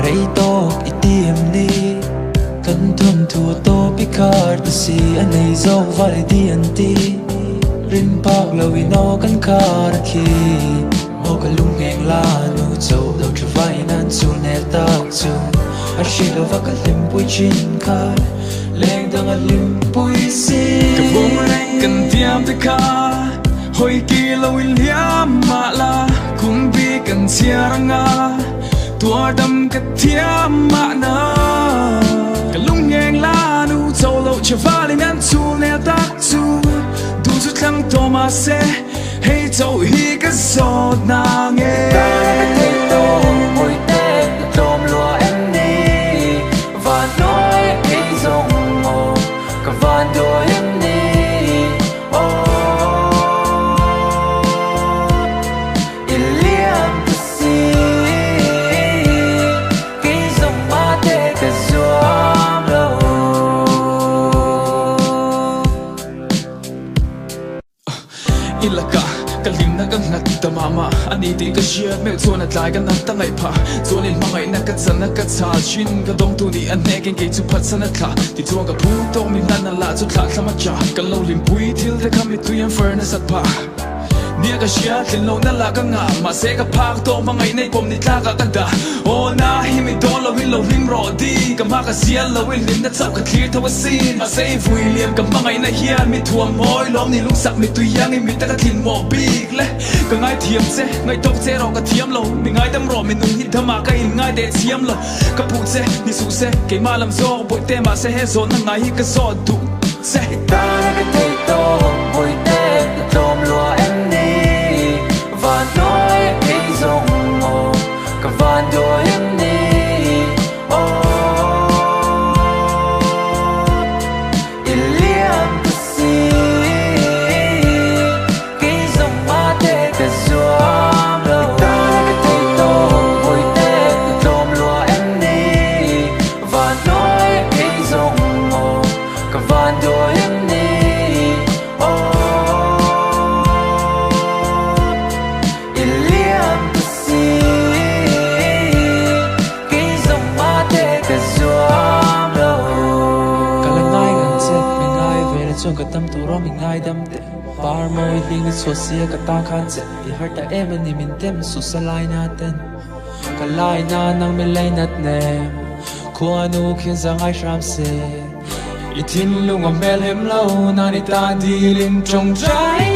Ray to itiam ni kan thun thu to pikar ta si anei zo vai di anti rin pak lo ino kan khar khi mo ka lung ngeng la nu zo lo tra vai nan chu ne tak chu a shi lo va ka lim pui chin kha leng dang a lim pui si ka bom reng kan tiam te kha hoi ki lo in liam ma la kung bi kan sia ranga tua đam ka thiam ma na ka lung ngeng la nu zo lo cha va le nan chu ne tak chu du chu thlang to ma se hey zo hi ka so na nge ta ka te to hoi te tom lo em ni va noi ke zong mo ka van do em ni iliam to see ilaka kalim na kang nat tamama ani ti ka shia me chuan a tlai kan nan ta ngai pha chuan in mangai na ka chan na ka cha chin ka dong tu ni an ne ken ke chu phat san thla ti chuan ka phu to min nan na la chu thla thlama cha kan lo lim pui thil te kham mi tu yan furnace at pha nia ka shia thin lo na la ka nga ma se ka phak to mangai nei pom ni tla ka ka da o na hi mi do lo hin lo ring ro di ka ma ka sia lo in lim na chau ka clear to a scene ma se vui liam ka mangai na hian mi thuam moi lom ni lung sak mi tu yang i mi ta ka thin mo big le ka ngai thiam che ngai tok che ro ka thiam lo mi ngai dam ro mi nung hi thama ka in ngai de thiam lo ka pu che ni su se ke ma lam zo boy te ma se he zo na ngai hi ka so du se ta ka te to boy te tom lo em ni va noi ke zong mo ka van do em ni ka tam tu ro mi ngai dam te par moi ding ni so sia ka ta khan che I har ta em ni min tem su salai na ten ka lai na nang mi lai nat ne ko anu khin zang ai sham se I tin lung am mel hem lo na ni ta di lin trong trai